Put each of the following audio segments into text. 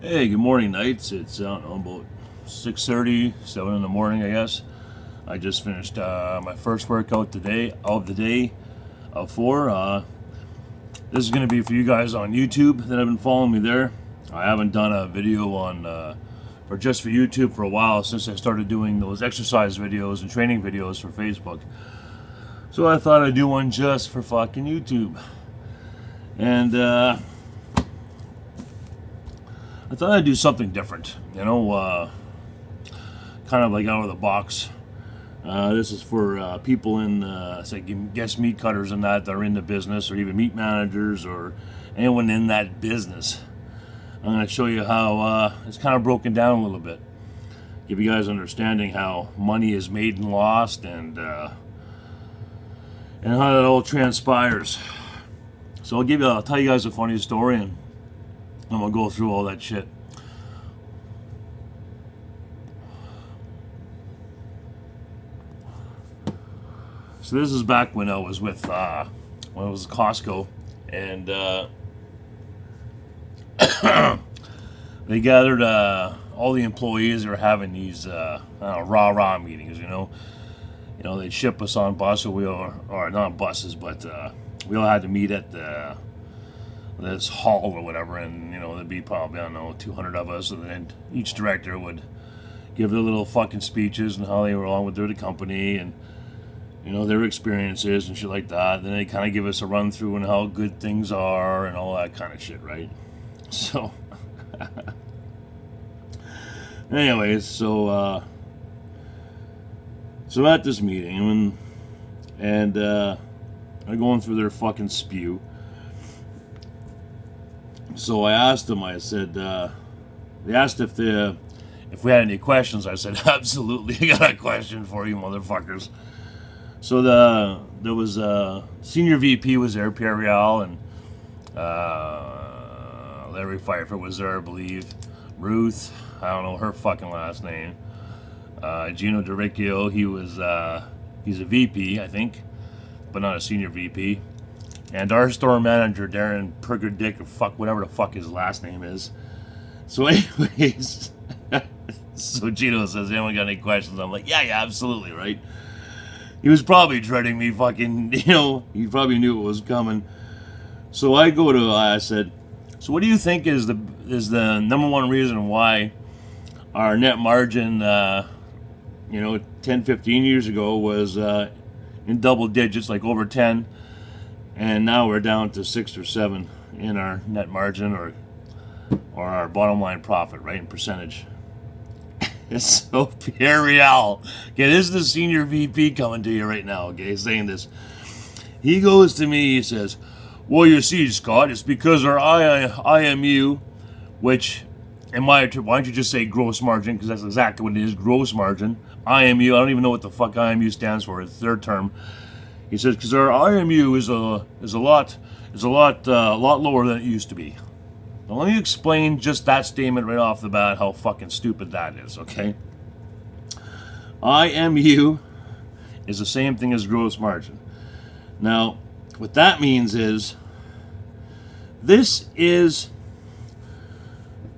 Hey, good morning, Knights. It's, I don't know, about 6:30, 7 in the morning, I guess. I just finished my first workout today of the day of 4. This is going to be for you guys on YouTube that have been following me there. I haven't done a video on for YouTube for a while since I started doing those exercise videos and training videos for Facebook. So I thought I'd do one just for fucking YouTube. And I thought I'd do something different, kind of like out of the box. This is for people in, say, guess meat cutters and that are in the business, or even meat managers, or anyone in that business. I'm going to show you how it's kind of broken down a little bit. Give you guys understanding how money is made and lost, and how that all transpires. So I'll tell you guys a funny story, and I'm gonna go through all that shit. So this is back when I was with when I was Costco, and they gathered all the employees. They were having these rah meetings. They'd ship us on bus, or not buses, but we all had to meet at this hall or whatever, and there'd be probably, I don't know, 200 of us, and then each director would give their little fucking speeches and how they were along with their company, and their experiences and shit like that. Then they kind of give us a run through and how good things are and all that kind of shit, right? So anyways, so at this meeting, and they're going through their fucking spew. So I asked them, I said, they asked if we had any questions. I said, absolutely, I got a question for you, motherfuckers. So there was senior VP was there, Pierre Real, and Larry Pfeiffer was there, I believe. Ruth, I don't know her fucking last name. Gino DiRicchio, he's a VP, I think, but not a senior VP. And our store manager, Darren Pergerdick, or whatever the fuck his last name is. So anyways, so Gino says, anyone got any questions? I'm like, yeah, absolutely, right? He was probably dreading me fucking, he probably knew it was coming. So I said, so what do you think is the number one reason why our net margin, 10, 15 years ago was in double digits, like over 10, and now we're down to 6 or 7 in our net margin, or our bottom line profit, right, in percentage. So Pierre Real, okay, this is the senior VP coming to you right now, okay, saying this. He goes to me, he says, well, you see, Scott, it's because our IMU, which, why don't you just say gross margin, because that's exactly what it is, gross margin. IMU, I don't even know what the fuck IMU stands for, it's their term. He says, because our IMU is a lot lower than it used to be. Now let me explain just that statement right off the bat, how fucking stupid that is, okay? IMU is the same thing as gross margin. Now, what that means is, this is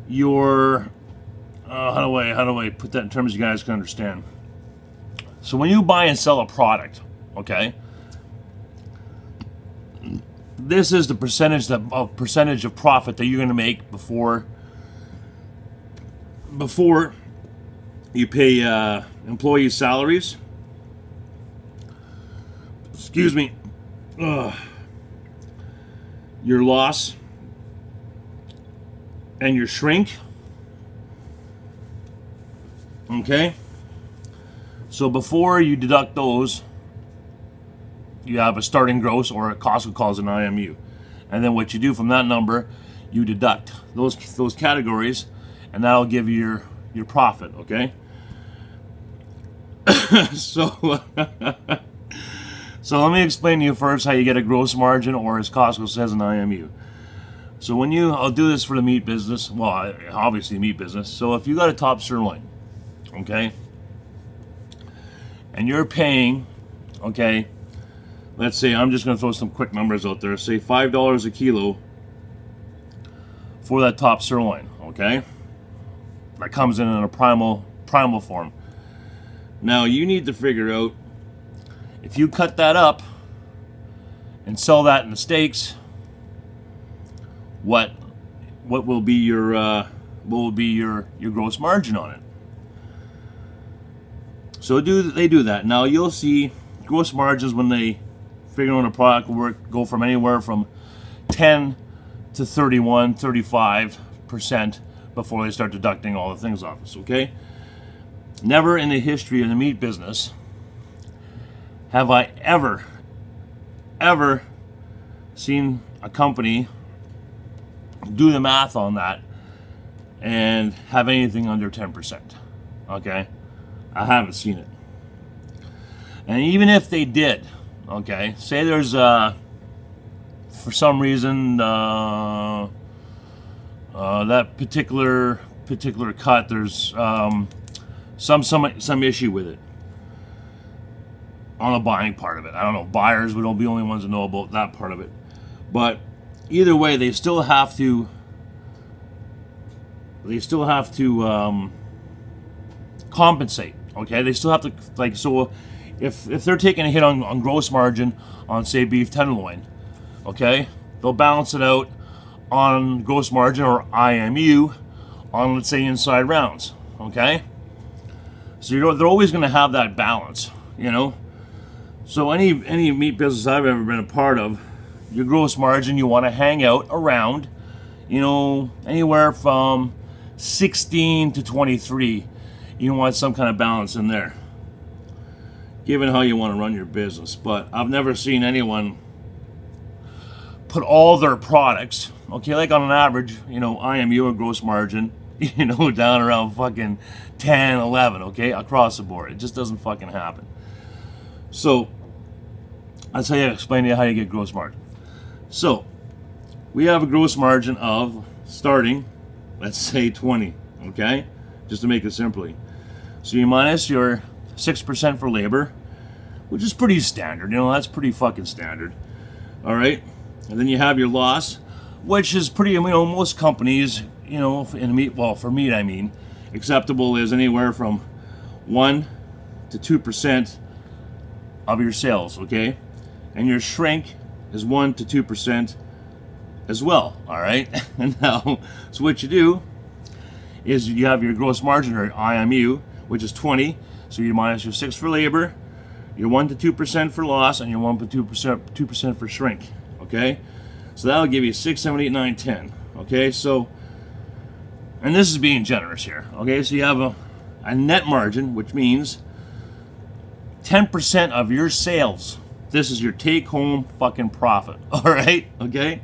your, how do I put that in terms you guys can understand? So when you buy and sell a product, okay, this is the percentage of profit that you're going to make before you pay employee salaries. Excuse me. Your loss and your shrink. Okay? So before you deduct those, you have a starting gross, or Costco calls an IMU. And then what you do from that number, you deduct those categories, and that'll give you your profit, okay? So let me explain to you first how you get a gross margin, or as Costco says, an IMU. So I'll do this for the meat business, well, obviously meat business. So if you got a top sirloin, okay, and you're paying, okay, let's say, I'm just going to throw some quick numbers out there, say $5 a kilo for that top sirloin, okay? that comes in a primal form. Now you need to figure out, if you cut that up and sell that in the steaks, what will be your gross margin on it. So they do that. Now you'll see gross margins when they figure out a product will go from anywhere from 10 to 31, 35% before they start deducting all the things off us, okay? Never in the history of the meat business have I ever seen a company do the math on that and have anything under 10%, okay? I haven't seen it. And even if they did, okay, say there's for some reason that particular cut, there's some issue with it on the buying part of it. I don't know, buyers would be the only ones that know about that part of it. But either way, they still have to compensate, okay? They still have to, like, so if they're taking a hit on gross margin on, say, beef tenderloin, okay, they'll balance it out on gross margin or IMU on, let's say, inside rounds, okay? So they're always going to have that balance, you know? So any meat business I've ever been a part of, your gross margin, you want to hang out around, you know, anywhere from 16 to 23. You want some kind of balance in there, given how you want to run your business. But I've never seen anyone put all their products, okay, like on an average, you know, IMU or gross margin, you know, down around fucking 10, 11, okay, across the board. It just doesn't fucking happen. So I'll tell you, explain to you how you get gross margin. So we have a gross margin of starting, let's say 20, okay, just to make it simply. So you minus your 6% for labor, which is pretty standard, you know, that's pretty fucking standard. All right, and then you have your loss, which is pretty, you know, most companies, you know, in meat, well, for meat I mean, acceptable is anywhere from 1 to 2% of your sales, okay? And your shrink is 1 to 2% as well, all right? And now, so what you do is you have your gross margin, or IMU, which is 20, so you minus your 6 for labor, your 1 to 2% for loss, and your 1 to 2% for shrink, okay? So that'll give you 6, 7, 8, 9, 10, okay? So, and this is being generous here, okay? So you have a net margin, which means 10% of your sales. This is your take-home fucking profit, all right? Okay?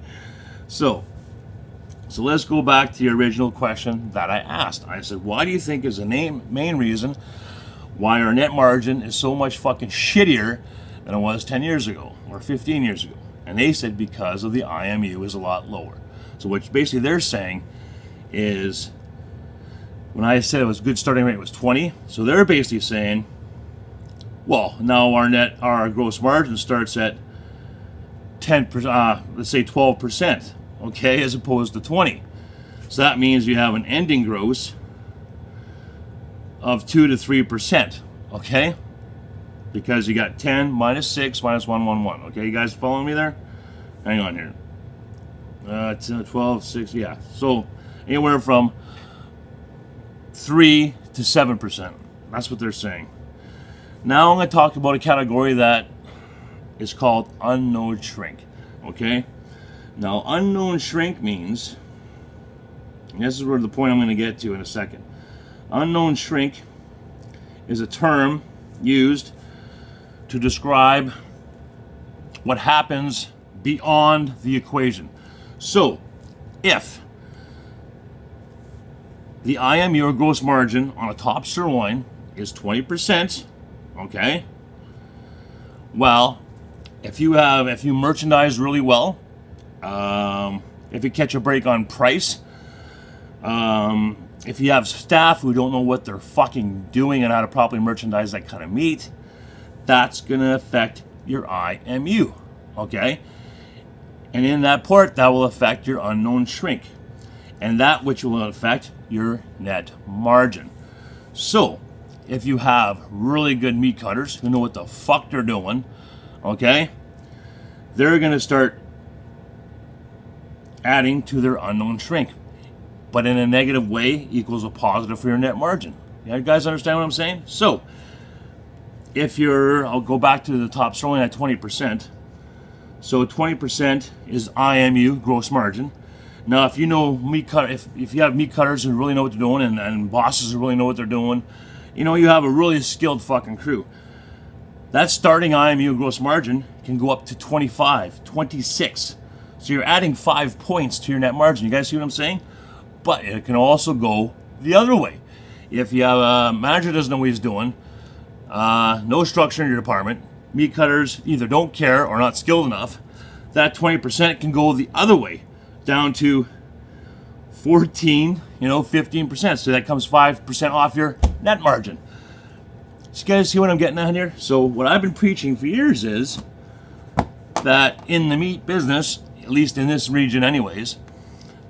So let's go back to the original question that I asked. I said, why do you think is the main reason why our net margin is so much fucking shittier than it was 10 years ago or 15 years ago? And they said because of the IMU is a lot lower. So what basically they're saying is, when I said it was good starting rate was 20, so they're basically saying, well, now our gross margin starts at 10%, let's say 12%, okay, as opposed to 20. So that means you have an ending gross of 2 to 3%, okay? Because you got 10 minus 6 minus 1, 1, 1. Okay, you guys following me there? Hang on here. 10, 12, 6, yeah. So anywhere from 3 to 7%. That's what they're saying. Now I'm going to talk about a category that is called unknown shrink. Okay? Now unknown shrink means, and this is where the point I'm going to get to in a second. Unknown shrink is a term used to describe what happens beyond the equation. So, if the IMU or gross margin on a top sirloin is 20%, okay, well, if you merchandise really well, if you catch a break on price, if you have staff who don't know what they're fucking doing and how to properly merchandise that kind of meat, that's going to affect your IMU, okay? And in that part, that will affect your unknown shrink. and that which will affect your net margin. So, if you have really good meat cutters who know what the fuck they're doing, okay, they're going to start adding to their unknown shrink. But in a negative way equals a positive for your net margin. You guys understand what I'm saying? So, if you're, I'll go back to the top sirloin at 20%. So 20% is IMU, gross margin. Now, if you know meat cut, if you have meat cutters who really know what they're doing, and bosses who really know what they're doing, you know, you have a really skilled fucking crew. That starting IMU gross margin can go up to 25, 26. So you're adding 5 points to your net margin. You guys see what I'm saying? But it can also go the other way. If you have a manager who doesn't know what he's doing, no structure in your department, meat cutters either don't care or not skilled enough, that 20% can go the other way, down to 14, 15%. So that comes 5% off your net margin. So you guys see what I'm getting at here? So what I've been preaching for years is that in the meat business, at least in this region anyways,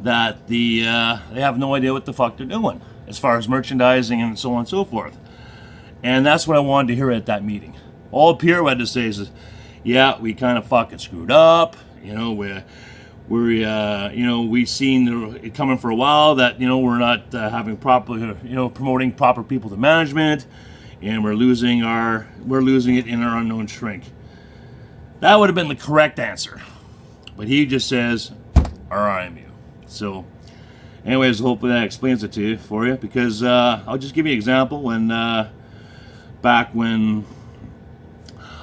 that they have no idea what the fuck they're doing as far as merchandising and so on and so forth. And that's what I wanted to hear at that meeting. All Pierre had to say is, yeah, we kind of fucking screwed up. We've seen it coming for a while that, we're not having proper, promoting proper people to management, and we're losing it in our unknown shrink. That would have been the correct answer. But he just says, RIMU. So, anyways, hopefully that explains it to you, for you, because I'll just give you an example. Back when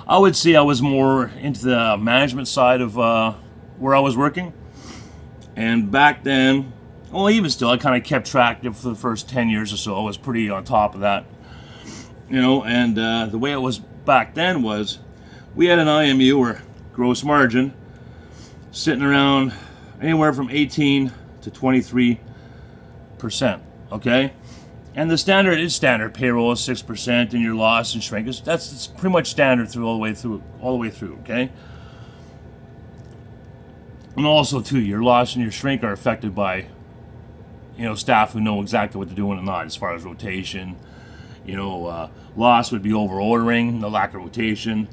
I would say I was more into the management side of where I was working, and back then, well, even still, I kind of kept track of for the first 10 years or so. I was pretty on top of that, and the way it was back then was we had an IMU, or gross margin, sitting around anywhere from 18 to 23%, okay? And the standard is standard payroll is 6%, and your loss and shrink is it's pretty much standard through all the way through, okay? And also too, your loss and your shrink are affected by, staff who know exactly what they're doing and not, as far as rotation. Loss would be over ordering, the lack of rotation.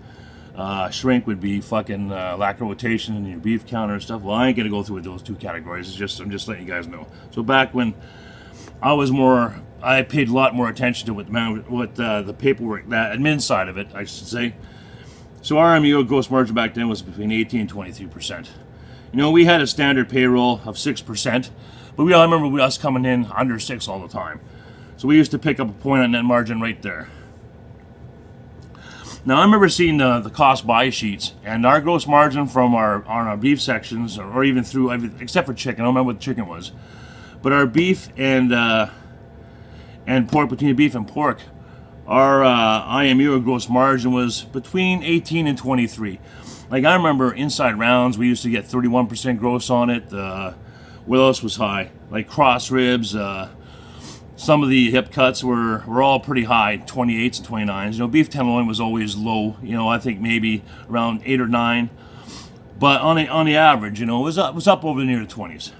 Shrink would be fucking lack of rotation in your beef counter and stuff. Well, I ain't gonna go through those two categories. I'm just letting you guys know. So back when I paid a lot more attention to what the paperwork, that admin side of it, I should say. So our RMU gross margin back then was between 18 and 23%. We had a standard payroll of 6%, but I remember us coming in under 6 all the time. So we used to pick up a point on net margin right there. Now I remember seeing the cost buy sheets, and our gross margin from on our beef sections, or even through except for chicken. I don't remember what chicken was, but our beef and pork, between beef and pork, our IMU, or gross margin, was between 18 and 23. Like, I remember inside rounds, we used to get 31% gross on it. What else was high? Like cross ribs. Some of the hip cuts were all pretty high, 28s and 29s. Beef tenderloin was always low. I think maybe around 8 or 9. But on the average, it was up over near the 20s.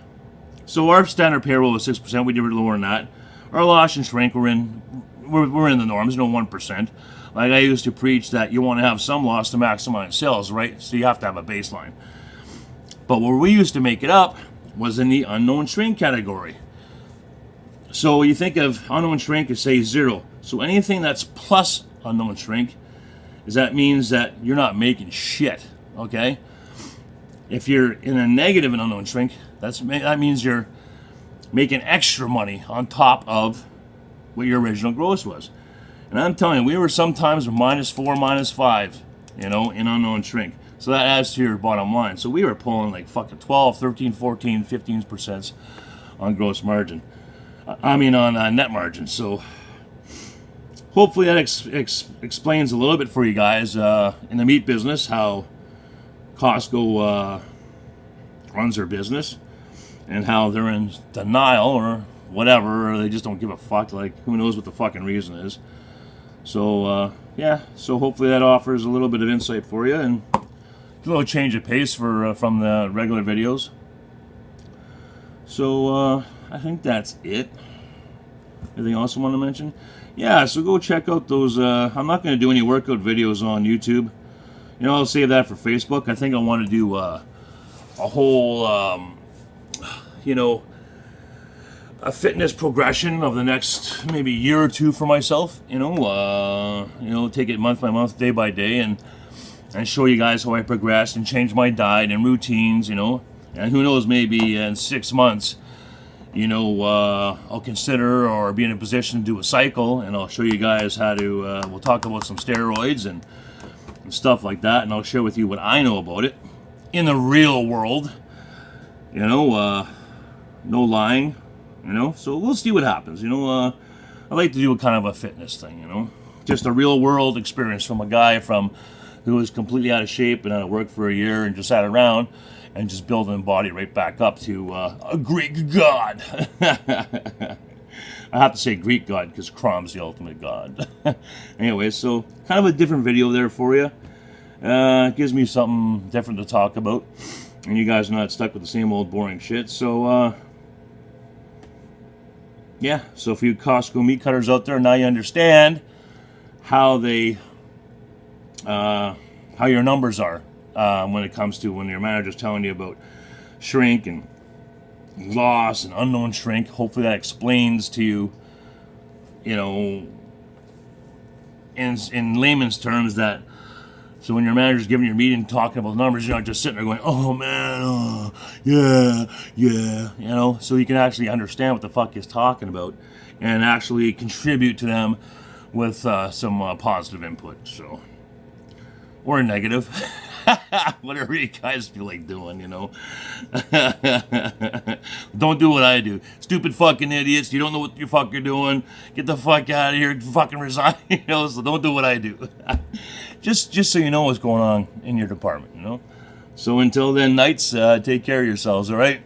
So our standard payroll was 6%. We did lower than that. Our loss and shrink we're in the norms, 1%. Like, I used to preach that you want to have some loss to maximize sales, right? So you have to have a baseline. But where we used to make it up was in the unknown shrink category. So you think of unknown shrink as, say, 0. So anything that's plus unknown shrink that means that you're not making shit, okay? If you're in a negative in unknown shrink, that means you're making extra money on top of what your original gross was. And I'm telling you, we were sometimes -4, -5, in unknown shrink. So that adds to your bottom line. So we were pulling like fucking 12, 13, 14, 15% on gross margin. On net margin. So hopefully that explains a little bit for you guys in the meat business how Costco runs their business, and how they're in denial or whatever, or they just don't give a fuck. Like, who knows what the fucking reason is. So so hopefully that offers a little bit of insight for you, and a little change of pace from the regular videos. So I think that's it. Anything else I want to mention? Yeah, so go check out those. I'm not going to do any workout videos on YouTube. You know, I'll save that for Facebook. I think I want to do a whole, you know, a fitness progression of the next maybe year or two for myself. You know, take it month by month, day by day, and show you guys how I progressed and change my diet and routines. You know, and who knows, maybe in 6 months, you know, I'll consider or be in a position to do a cycle, and I'll show you guys how to. We'll talk about some steroids and stuff like that, and I'll share with you what I know about it in the real world. You know, no lying. You know, so we'll see what happens. You know, I like to do a kind of a fitness thing. You know, just a real world experience from a guy who was completely out of shape and out of work for a year and just sat around and just building the body right back up to a Greek god. I have to say Greek god because Crom's the ultimate god. Anyway, so kind of a different video there for you. It gives me something different to talk about, and you guys are not stuck with the same old boring shit. So, yeah, so for you Costco meat cutters out there, now you understand how they, how your numbers are when it comes to when your manager's telling you about shrink and loss and unknown shrink. Hopefully that explains to you, you know, in layman's terms that. So when your manager's giving your meeting, talking about numbers, you're not just sitting there going, "Oh man, oh, yeah," you know. So you can actually understand what the fuck he's talking about, and actually contribute to them with some positive input. So, or negative, whatever you guys feel like doing, you know. Don't do what I do. Stupid fucking idiots. You don't know what the fuck you're doing. Get the fuck out of here. Fucking resign. You know. So don't do what I do. Just so you know what's going on in your department, you know. So until then, Knights, take care of yourselves, all right?